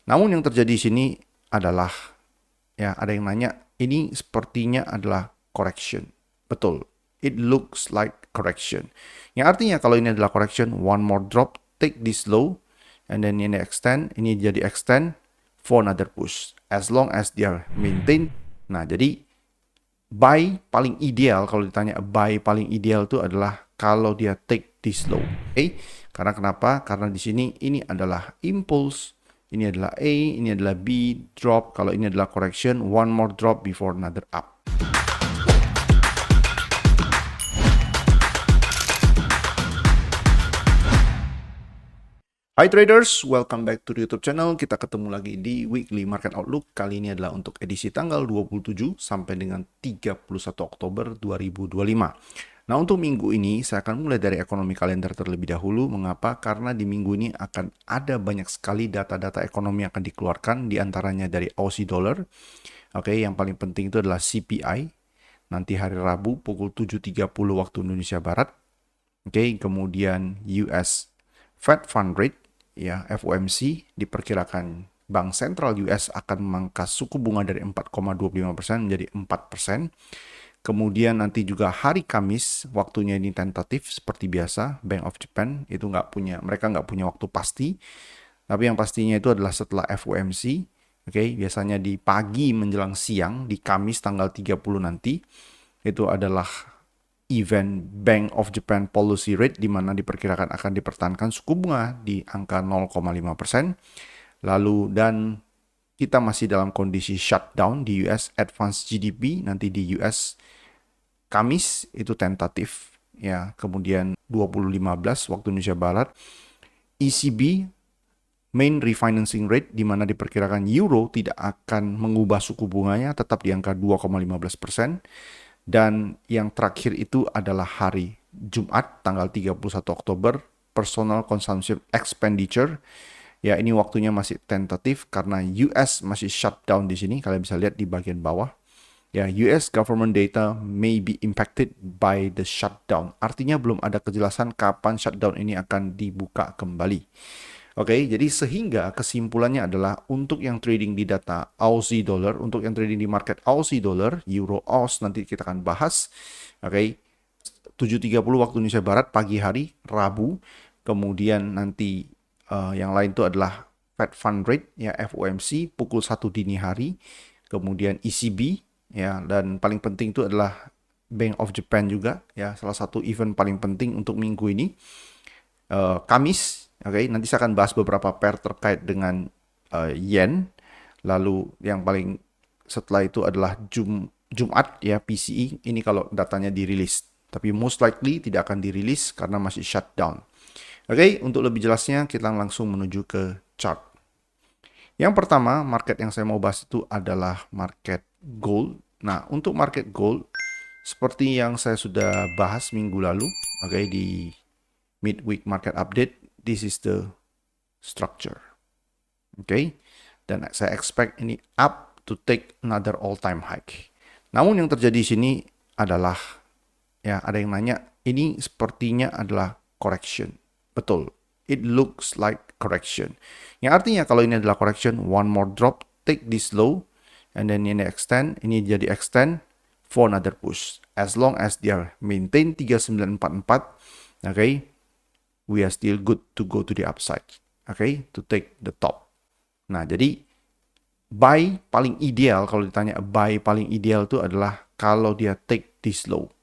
Namun yang terjadi di sini adalah, ya ada yang nanya, ini sepertinya adalah correction. Betul, it looks like correction. Yang artinya kalau ini adalah correction, one more drop, take this low, and then ini extend, ini jadi extend for another push. As long as dia maintain. Nah, jadi buy paling ideal, kalau ditanya buy paling ideal itu adalah kalau dia take this low. Oke? Karena kenapa? Karena di sini ini adalah impulse, ini adalah A, ini adalah B, drop. Kalau ini adalah correction, one more drop before another up. Hai traders, welcome back to the YouTube channel. Kita ketemu lagi di Weekly Market Outlook. Kali ini adalah untuk edisi tanggal 27 sampai dengan 31 Oktober 2025. Nah, untuk minggu ini saya akan mulai dari ekonomi kalender terlebih dahulu. Mengapa? Karena di minggu ini akan ada banyak sekali data-data ekonomi yang akan dikeluarkan, di antaranya dari Aussie Dollar. Oke, yang paling penting itu adalah CPI. Nanti hari Rabu pukul 7.30 waktu Indonesia Barat. Oke, kemudian US Fed Fund Rate, ya FOMC, diperkirakan Bank Sentral US akan memangkas suku bunga dari 4,25% menjadi 4%. Kemudian nanti juga hari Kamis, waktunya ini tentatif seperti biasa. Bank of Japan itu mereka nggak punya waktu pasti. Tapi yang pastinya itu adalah setelah FOMC. Oke, biasanya di pagi menjelang siang di Kamis tanggal 30 nanti. Itu adalah event Bank of Japan Policy Rate, di mana diperkirakan akan dipertahankan suku bunga di angka 0,5%. Lalu dan kita masih dalam kondisi shutdown di US Advanced GDP nanti di US Kamis itu tentatif, ya. Kemudian 2015 waktu Indonesia Barat ECB main refinancing rate, di mana diperkirakan euro tidak akan mengubah suku bunganya, tetap di angka 2,15%. Dan yang terakhir itu adalah hari Jumat tanggal 31 Oktober, personal consumption expenditure. Ya, ini waktunya masih tentatif karena US masih shutdown di sini. Kalian bisa lihat di bagian bawah. Ya, US government data may be impacted by the shutdown. Artinya belum ada kejelasan kapan shutdown ini akan dibuka kembali. Oke, jadi sehingga kesimpulannya adalah untuk yang trading di data Aussie Dollar, untuk yang trading di market Aussie Dollar, Euro Aus, nanti kita akan bahas. Oke, 7.30 waktu Indonesia Barat pagi hari, Rabu. Kemudian nanti yang lain itu adalah Fed Fund Rate, ya FOMC, pukul 1 dini hari. Kemudian ECB, ya, dan paling penting itu adalah Bank of Japan juga, ya, salah satu event paling penting untuk minggu ini. Kamis, oke, nanti saya akan bahas beberapa pair terkait dengan yen. Lalu yang paling setelah itu adalah Jumat, ya, PCE. Ini kalau datanya dirilis, tapi most likely tidak akan dirilis karena masih shutdown. Oke, untuk lebih jelasnya kita langsung menuju ke chart. Yang pertama, market yang saya mau bahas itu adalah market gold. Nah, untuk market gold, seperti yang saya sudah bahas minggu lalu, oke, di midweek market update, this is the structure. Oke, dan saya expect ini up to take another all-time high. Namun yang terjadi di sini adalah, ya ada yang nanya, ini sepertinya adalah correction. Betul, it looks like correction. Yang artinya kalau ini adalah correction, one more drop, take this low, and then ini extend, ini jadi extend for another push. As long as dia maintain 3944, oke, we are still good to go to the upside. Oke, to take the top. Nah, jadi buy paling ideal, kalau ditanya buy paling ideal itu adalah kalau dia take this low.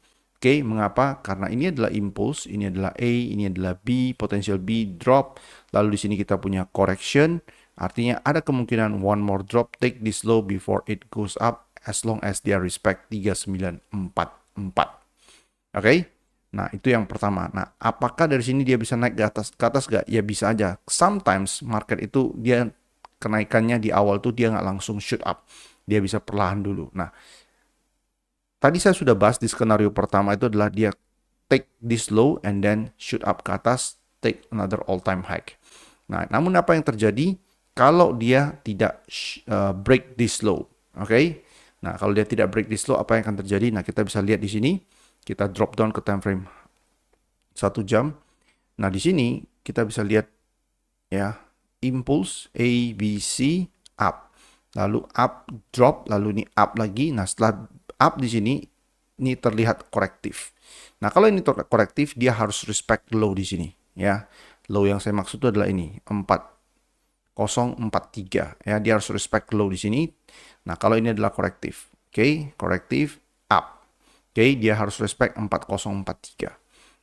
Oke, mengapa? Karena ini adalah impulse, ini adalah A, ini adalah B, potential B, drop. Lalu di sini kita punya correction, artinya ada kemungkinan one more drop, take this low before it goes up, as long as dia respect 3944. Oke, nah itu yang pertama. Nah, apakah dari sini dia bisa naik ke atas gak? Ya bisa aja. Sometimes market itu dia kenaikannya di awal tuh dia nggak langsung shoot up, dia bisa perlahan dulu. Nah, tadi saya sudah bahas di skenario pertama itu adalah dia take this low and then shoot up ke atas, take another all-time high. Nah, namun apa yang terjadi kalau dia tidak break this low? Oke. Nah, kalau dia tidak break this low, apa yang akan terjadi? Nah, kita bisa lihat di sini. Kita drop down ke time frame 1 jam. Nah, di sini kita bisa lihat, ya, impulse A, B, C, up. Lalu up, drop, lalu ini up lagi. Nah, setelah up di sini, ini terlihat korektif. Nah, kalau ini korektif, dia harus respect low di sini, ya. Low yang saya maksud itu adalah ini, 4043, ya. Dia harus respect low di sini. Nah, kalau ini adalah korektif. Oke, korektif, up. Oke, dia harus respect 4043.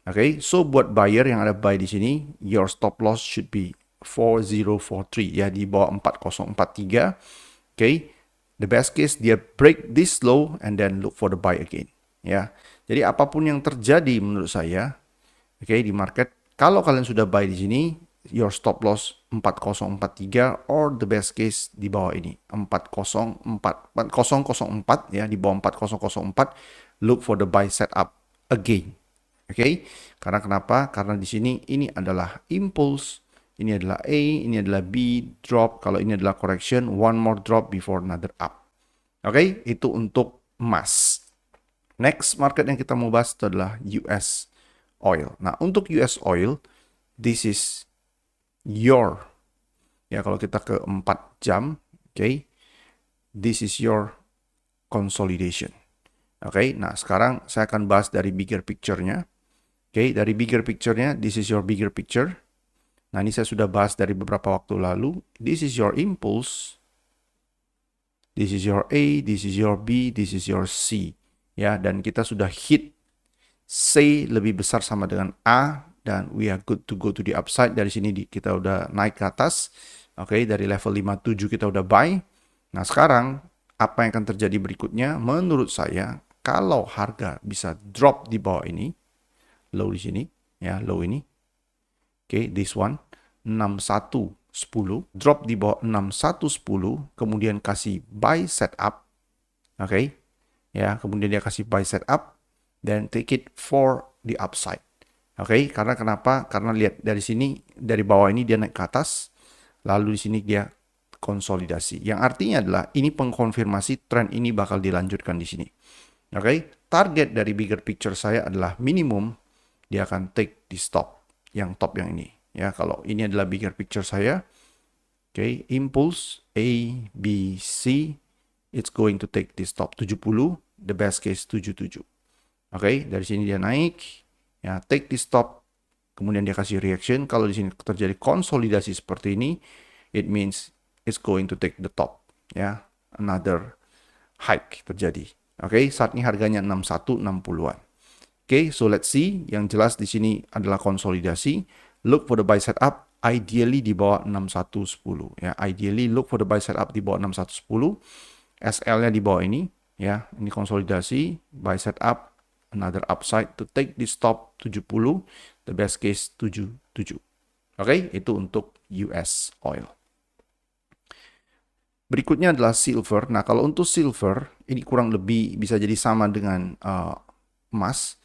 Oke, so buat buyer yang ada buy di sini, your stop loss should be 4043, ya, di bawah 4043. Oke, the best case dia break this low and then look for the buy again, ya. Jadi apapun yang terjadi menurut saya, oke, di market, kalau kalian sudah buy di sini, your stop loss 4043 or the best case di bawah ini 4004, ya, di bawah 4004, look for the buy setup again. Oke, karena kenapa? Karena di sini ini adalah impulse, ini adalah A, ini adalah B, drop. Kalau ini adalah correction, one more drop before another up. Oke, itu untuk emas. Next market yang kita mau bahas itu adalah US oil. Nah, untuk US oil, this is your, ya, kalau kita ke 4 jam, oke, this is your consolidation. Oke, nah sekarang saya akan bahas dari bigger picture-nya. Oke, dari bigger picture-nya, this is your bigger picture. Nah, ini saya sudah bahas dari beberapa waktu lalu. This is your impulse. This is your A, this is your B, this is your C. Ya, dan kita sudah hit C lebih besar sama dengan A, dan we are good to go to the upside. Dari sini kita udah naik ke atas. Oke, dari level 57 kita udah buy. Nah, sekarang apa yang akan terjadi berikutnya? Menurut saya, kalau harga bisa drop di bawah ini, low di sini, ya, low ini. Oke, this one 6110, drop di bawah 6110, kemudian kasih buy setup. Oke. Ya, kemudian dia kasih buy setup dan take it for the upside. Oke, karena kenapa? Karena lihat dari sini, dari bawah ini dia naik ke atas, lalu di sini dia konsolidasi. Yang artinya adalah ini pengkonfirmasi tren ini bakal dilanjutkan di sini. Oke, target dari bigger picture saya adalah minimum dia akan take di stop yang top yang ini, ya. Kalau ini adalah bigger picture saya, oke, impulse A, B, C, it's going to take di stop 70, the best case 77. Oke, dari sini dia naik, ya, take di stop, kemudian dia kasih reaction. Kalau di sini terjadi konsolidasi seperti ini, it means it's going to take the top, ya, another hike terjadi. Oke, saat ini harganya 6160-an. Oke, so let's see. Yang jelas di sini adalah konsolidasi. Look for the buy setup, ideally di bawah 6110. Ya, ideally look for the buy setup di bawah 6110. SL-nya di bawah ini, ya. Ini konsolidasi, buy setup, another upside to take the stop 70, the best case 77. Oke, itu untuk US oil. Berikutnya adalah silver. Nah, kalau untuk silver, ini kurang lebih bisa jadi sama dengan emas.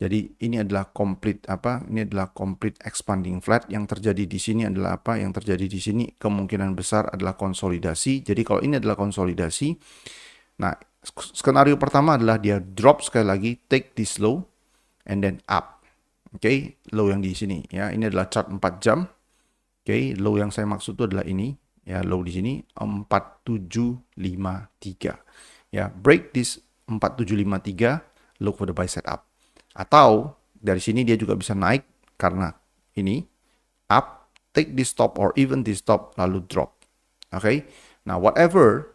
Jadi ini adalah complete apa? Ini adalah complete expanding flat. Yang terjadi di sini adalah apa? Yang terjadi di sini kemungkinan besar adalah konsolidasi. Jadi kalau ini adalah konsolidasi, nah, skenario pertama adalah dia drop sekali lagi, take this low and then up. Oke, low yang di sini, ya. Ini adalah chart 4 jam. Oke, low yang saya maksud itu adalah ini, ya, low di sini 4753. Ya, break this 4753, look for the buy setup. Atau dari sini dia juga bisa naik karena ini up, take this stop or even this stop lalu drop. Oke. Nah, whatever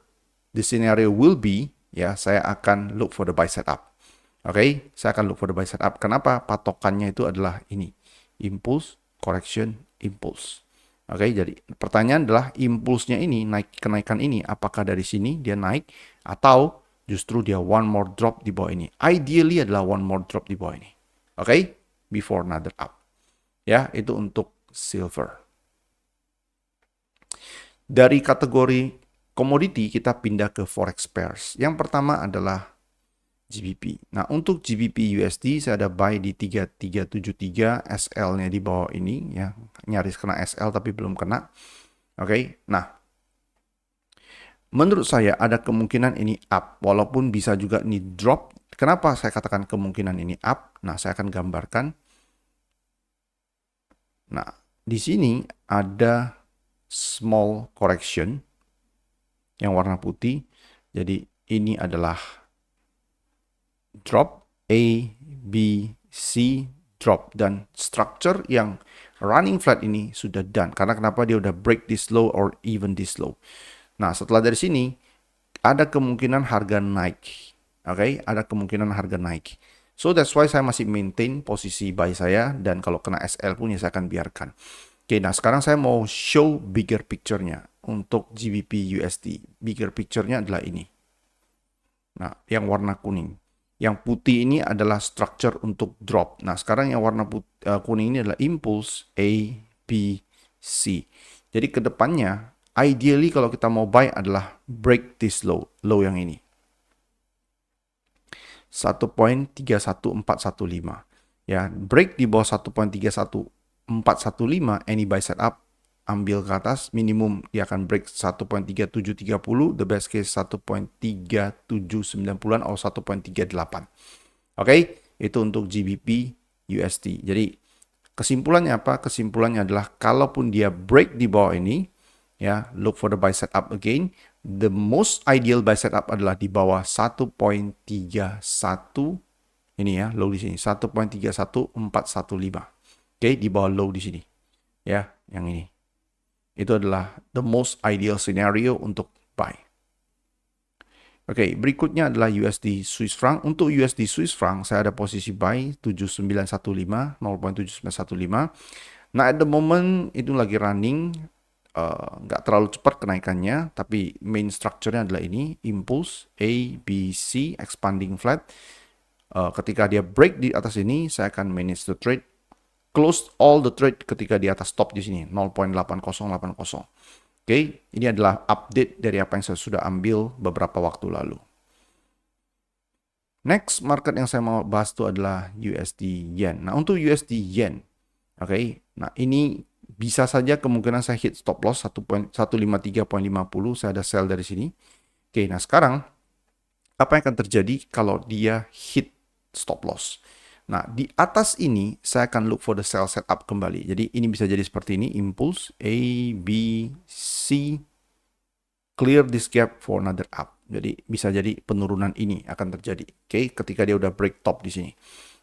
the scenario will be, ya, saya akan look for the buy setup. Oke, saya akan look for the buy setup. Kenapa? Patokannya itu adalah ini. Impulse, correction, impulse. Oke, jadi pertanyaan adalah impulsnya ini, kenaikan ini, apakah dari sini dia naik atau justru dia one more drop di bawah ini. Ideally adalah one more drop di bawah ini. Oke, before another up. Ya, itu untuk silver. Dari kategori komoditi kita pindah ke forex pairs. Yang pertama adalah GBP. Nah, untuk GBP USD saya ada buy di 3373, SL-nya di bawah ini, ya. Nyaris kena SL tapi belum kena. Oke. Nah, menurut saya ada kemungkinan ini up, walaupun bisa juga ini drop. Kenapa saya katakan kemungkinan ini up? Nah, saya akan gambarkan. Nah, di sini ada small correction yang warna putih. Jadi ini adalah drop A, B, C, drop, dan structure yang running flat ini sudah done. Karena kenapa? Dia udah break this low or even this low. Nah, setelah dari sini ada kemungkinan harga naik. Oke, ada kemungkinan harga naik. So that's why saya masih maintain posisi buy saya, dan kalau kena SL pun ya saya akan biarkan. Oke, nah sekarang saya mau show bigger picture-nya untuk GBP USD. Bigger picture-nya adalah ini. Nah, yang warna kuning. Yang putih ini adalah structure untuk drop. Nah, sekarang yang warna kuning ini adalah impulse A, B, C. Jadi kedepannya, ideally kalau kita mau buy adalah break this low, low yang ini. 1.31415. Ya, break di bawah 1.31415, any buy setup, ambil ke atas, minimum dia akan break 1.3730, the best case 1.3790 atau 1.38. Oke, itu untuk GBP USD. Jadi kesimpulannya apa? Kesimpulannya adalah kalaupun dia break di bawah ini, ya, look for the buy setup again. The most ideal buy setup adalah di bawah 1.31 ini ya, low di sini 1.31415. Oke, di bawah low di sini. Ya, yang ini. Itu adalah the most ideal scenario untuk buy. Oke, berikutnya adalah USD Swiss franc. Untuk USD Swiss franc saya ada posisi buy 7915, 0.7915. Nah, at the moment itu lagi running, nggak terlalu cepat kenaikannya, tapi main structure-nya adalah ini, impulse A, B, C, expanding flat. Ketika dia break di atas ini, saya akan manage the trade, close all the trade ketika di atas stop di sini 0.8080. Oke, ini adalah update dari apa yang saya sudah ambil beberapa waktu lalu. Next market yang saya mau bahas itu adalah USD Yen. Nah, untuk USD Yen, oke, nah ini bisa saja kemungkinan saya hit stop loss 153.50, saya ada sell dari sini. Oke, nah sekarang apa yang akan terjadi kalau dia hit stop loss? Nah, di atas ini saya akan look for the sell setup kembali. Jadi ini bisa jadi seperti ini, impulse A, B, C, clear this gap for another up. Jadi bisa jadi penurunan ini akan terjadi. Oke, ketika dia udah break top di sini.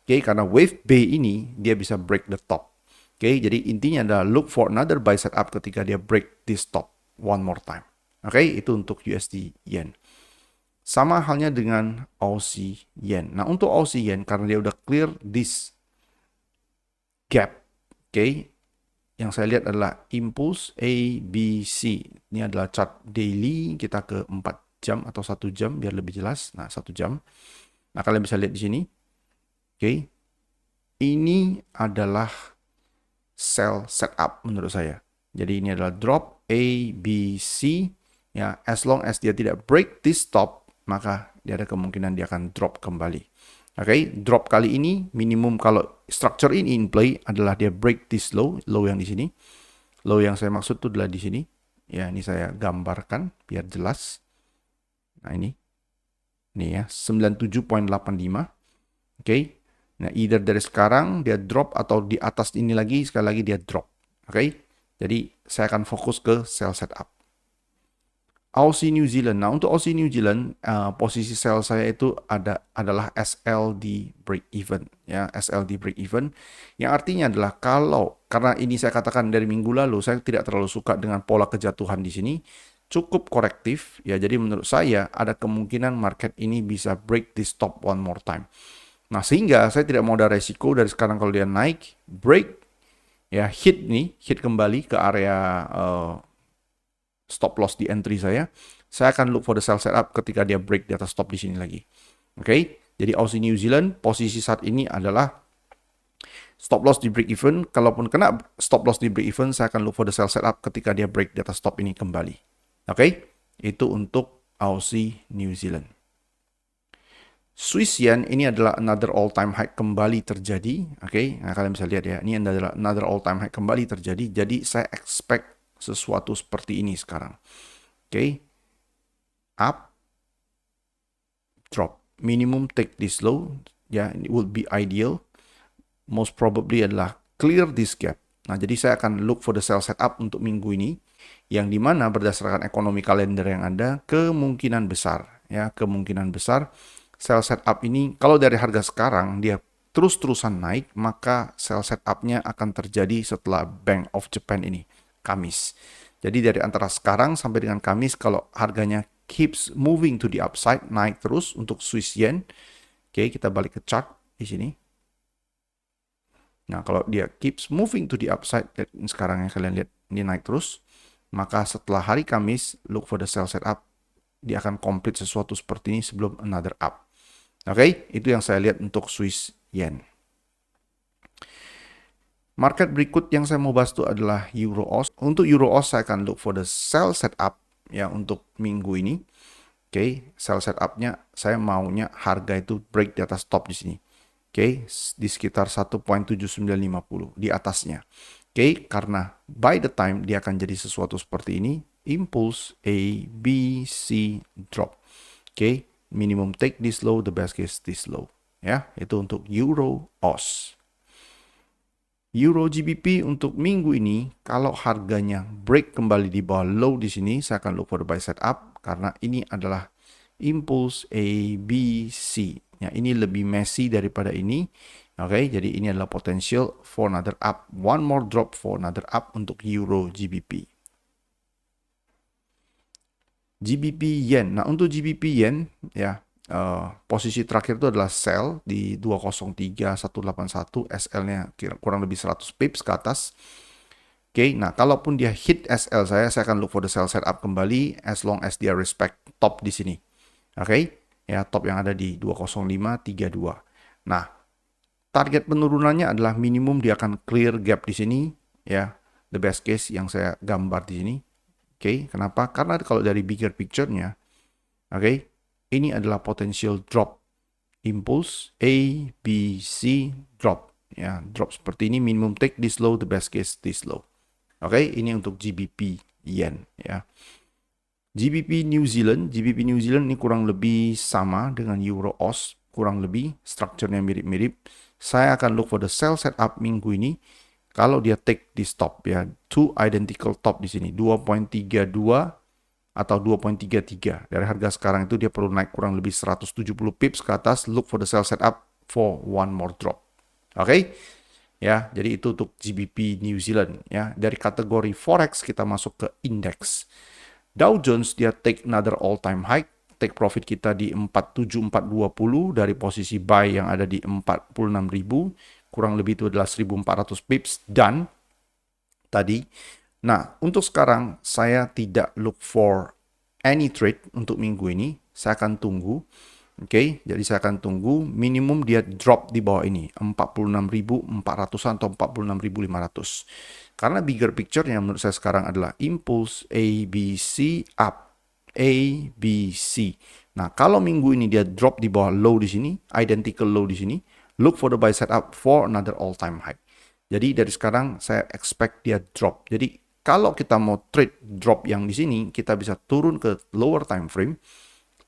Oke, karena wave B ini dia bisa break the top. Oke, jadi intinya adalah look for another buy setup ketika dia break this top one more time. Oke, itu untuk USD Yen. Sama halnya dengan Aussie Yen. Nah, untuk Aussie Yen karena dia udah clear this gap, oke, yang saya lihat adalah impulse A, B, C. Ini adalah chart daily, kita ke 4 jam atau 1 jam biar lebih jelas. Nah, 1 jam. Nah, kalian bisa lihat di sini. Oke. Ini adalah sell setup menurut saya. Jadi ini adalah drop A, B, C. Ya, as long as dia tidak break this stop, maka dia ada kemungkinan dia akan drop kembali. Oke, drop kali ini minimum kalau structure ini in play adalah dia break this low, low yang di sini. Low yang saya maksud itu adalah di sini. Ya, ini saya gambarkan biar jelas. Nah, ini ya, 97.85. Oke. Nah, either dari sekarang dia drop atau di atas ini lagi, sekali lagi dia drop. Oke. Jadi, saya akan fokus ke sell setup. Aussie New Zealand. Nah, untuk Aussie New Zealand, posisi sell saya itu adalah SLD break even. Ya, SLD break even. Yang artinya adalah karena ini saya katakan dari minggu lalu, saya tidak terlalu suka dengan pola kejatuhan di sini. Cukup korektif. Ya, jadi menurut saya ada kemungkinan market ini bisa break this top one more time. Nah, sehingga saya tidak mau ada resiko dari sekarang kalau dia naik, break, ya hit kembali ke area stop loss di entry saya akan look for the sell setup ketika dia break di atas stop di sini lagi. Oke, jadi Aussie New Zealand posisi saat ini adalah stop loss di break even. Kalaupun kena stop loss di break even, saya akan look for the sell setup ketika dia break di atas stop ini kembali. Oke, itu untuk Aussie New Zealand. Swiss Yen ini adalah another all time high kembali terjadi. Oke, nah kalian bisa lihat ya, ini adalah another all time high kembali terjadi. Jadi saya expect sesuatu seperti ini sekarang. Oke, up, drop, minimum take this low. Ya, it would be ideal. Most probably adalah clear this gap. Nah, jadi saya akan look for the sell setup untuk minggu ini. yang dimana berdasarkan ekonomi kalender yang ada, kemungkinan besar, sell setup ini kalau dari harga sekarang dia terus-terusan naik, maka sell setupnya akan terjadi setelah Bank of Japan ini, Kamis. Jadi dari antara sekarang sampai dengan Kamis, kalau harganya keeps moving to the upside, naik terus untuk Swiss yen. Oke, kita balik ke chart di sini. Nah, kalau dia keeps moving to the upside, sekarang yang kalian lihat ini naik terus, maka setelah hari Kamis, look for the sell setup. Dia akan complete sesuatu seperti ini sebelum another up. Oke, itu yang saya lihat untuk Swiss yen. Market berikut yang saya mau bahas itu adalah Euro AUD. Untuk Euro AUD saya akan look for the sell setup ya untuk minggu ini. Oke, sell setupnya saya maunya harga itu break di atas top di sini. Oke, di sekitar 1.7950 di atasnya. Oke, karena by the time dia akan jadi sesuatu seperti ini, impulse A, B, C, drop. Oke, minimum take this low, the best case this low. Ya, itu untuk Euro AUD. Euro GBP untuk minggu ini, kalau harganya break kembali di bawah low di sini, saya akan look for the buy setup karena ini adalah impulse A, B, C. Ya, ini lebih messy daripada ini. Oke, jadi ini adalah potential for another up. One more drop for another up untuk Euro GBP. GBP Yen. Nah, untuk GBP Yen, ya, posisi terakhir itu adalah sell di 203.181, SL-nya kurang lebih 100 pips ke atas. Oke, nah kalaupun dia hit SL saya akan look for the sell setup kembali as long as dia respect top di sini. Oke, ya top yang ada di 205.32. Nah, target penurunannya adalah minimum dia akan clear gap di sini, ya. The best case yang saya gambar di sini. Oke, kenapa? Karena kalau dari bigger picture-nya, oke, ini adalah potential drop. Impulse A, B, C, drop. Ya, drop seperti ini, minimum take this low, the best case this low. Oke, ini untuk GBP Yen, ya. GBP New Zealand ini kurang lebih sama dengan Euro AUD, kurang lebih strukturnya mirip-mirip. Saya akan look for the sell setup minggu ini. Kalau dia take di stop ya, two identical top di sini, 2.32 atau 2.33. Dari harga sekarang itu dia perlu naik kurang lebih 170 pips ke atas, look for the sell setup for one more drop. Oke? Ya, jadi itu untuk GBP New Zealand ya. Dari kategori forex kita masuk ke indeks. Dow Jones dia take another all time high, take profit kita di 47420 dari posisi buy yang ada di 46.000, kurang lebih itu adalah 1400 pips dan tadi. Nah, untuk sekarang saya tidak look for any trade untuk minggu ini, saya akan tunggu. Oke, jadi saya akan tunggu minimum dia drop di bawah ini 46.400 atau 46.500. Karena bigger picture yang menurut saya sekarang adalah impulse A, B, C, up. A, B, C. Nah, kalau minggu ini dia drop di bawah low di sini, identical low di sini, look for the buy setup for another all time high. Jadi dari sekarang saya expect dia drop. Jadi kalau kita mau trade drop yang di sini, kita bisa turun ke lower time frame.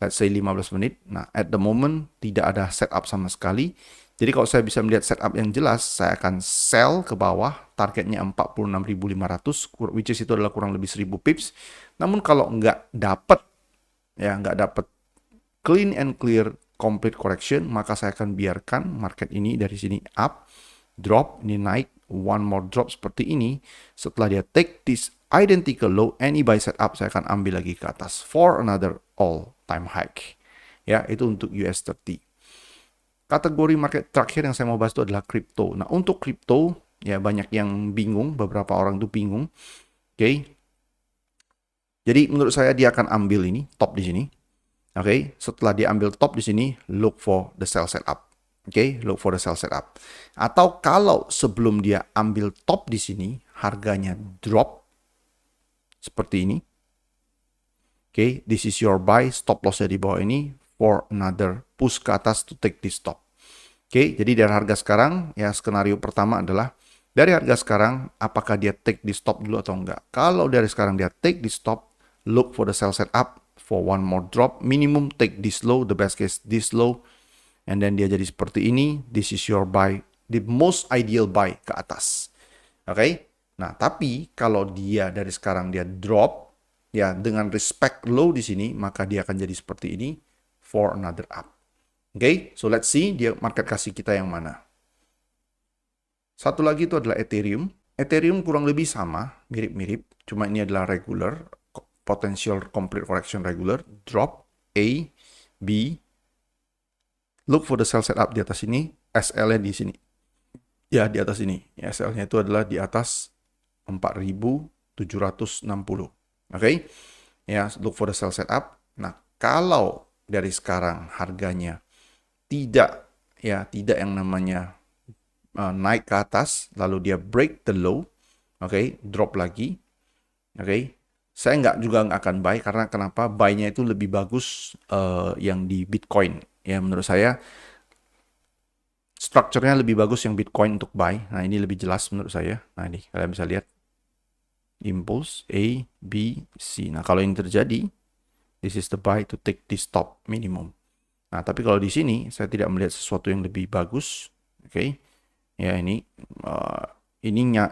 Let's say 15 menit. Nah, at the moment tidak ada setup sama sekali. Jadi kalau saya bisa melihat setup yang jelas, saya akan sell ke bawah, targetnya 46.500, which is itu adalah kurang lebih 1000 pips. Namun kalau nggak dapat clean and clear complete correction, maka saya akan biarkan market ini dari sini up, drop, ini naik, one more drop seperti ini. Setelah dia take this identical low, any buy setup saya akan ambil lagi ke atas for another all time high. Ya, itu untuk US30. Kategori market terakhir yang saya mau bahas itu adalah crypto. Nah, untuk crypto ya banyak yang bingung, beberapa orang itu bingung. Oke. Jadi menurut saya dia akan ambil ini top di sini. Oke, setelah dia ambil top di sini, look for the sell setup. Oke, look for the sell setup. Atau kalau sebelum dia ambil top di sini, harganya drop seperti ini. Oke, this is your buy, stop lossnya di bawah ini for another push ke atas to take this stop. Oke, jadi dari harga sekarang, ya skenario pertama adalah dari harga sekarang, apakah dia take di stop dulu atau enggak. Kalau dari sekarang dia take di stop, look for the sell setup for one more drop, minimum take this low, the best case this low, and then dia jadi seperti ini, this is your buy, the most ideal buy ke atas. Oke, Nah, tapi kalau dia dari sekarang dia drop, ya dengan respect low di sini, maka dia akan jadi seperti ini for another up. Oke, so let's see dia market kasih kita yang mana. Satu lagi itu adalah Ethereum. Ethereum kurang lebih sama, mirip-mirip, cuma ini adalah regular, potential complete correction regular, drop, A, B, look for the sell setup di atas ini, SL-nya di sini. Ya, di atas ini. Ya, SL-nya itu adalah di atas 4.760. Oke? Ya, look for the sell setup. Nah, kalau dari sekarang harganya tidak yang namanya naik ke atas, lalu dia break the low, oke, drop lagi, oke. Saya nggak akan buy karena kenapa? Buy-nya itu lebih bagus yang di Bitcoin. Ya, menurut saya structure-nya lebih bagus yang Bitcoin untuk buy. Nah, ini lebih jelas menurut saya. Nah, ini kalian bisa lihat. Impulse A, B, C. Nah, kalau ini terjadi, this is the buy to take this top minimum. Nah, tapi kalau di sini saya tidak melihat sesuatu yang lebih bagus. Oke. Ya, ini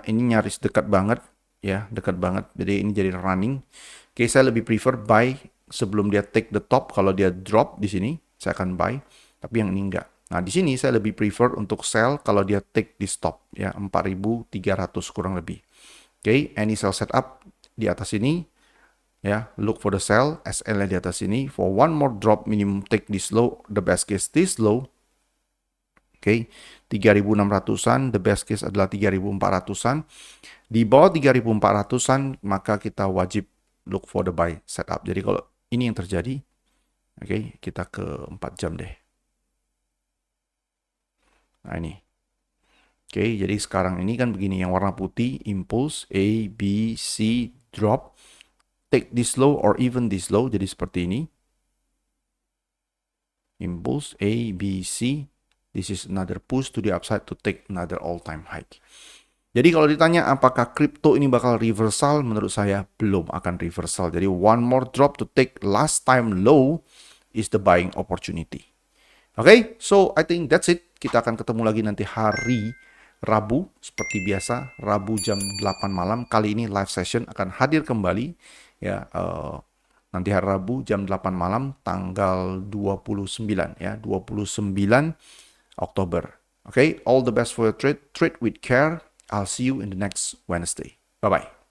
nyaris dekat banget ya, dekat banget. Jadi ini jadi running. Oke, saya lebih prefer buy sebelum dia take the top. Kalau dia drop di sini, saya akan buy. Tapi yang ini enggak. Nah, di sini saya lebih prefer untuk sell kalau dia take di stop ya 4.300 kurang lebih. Oke, any sell setup di atas ini ya, look for the sell, SL-nya di atas ini. For one more drop minimum take this low, the best case this low. Oke, 3.600-an, the best case adalah 3.400-an. Di bawah 3.400-an, maka kita wajib look for the buy setup. Jadi kalau ini yang terjadi, oke, kita ke 4 jam deh. Nah ini. Oke, jadi sekarang ini kan begini, yang warna putih, impulse, A, B, C, drop, take this low or even this low, jadi seperti ini. Impulse, A, B, C, this is another push to the upside to take another all-time high. Jadi kalau ditanya apakah kripto ini bakal reversal, menurut saya belum akan reversal. Jadi one more drop to take last time low is the buying opportunity. Oke, so I think that's it. Kita akan ketemu lagi nanti hari Rabu, seperti biasa, Rabu jam 8 malam. Kali ini live session akan hadir kembali. Ya, nanti hari Rabu jam 8 malam, tanggal 29, ya, 29 Oktober. Oke, all the best for your trade. Trade with care. I'll see you in the next Wednesday. Bye-bye.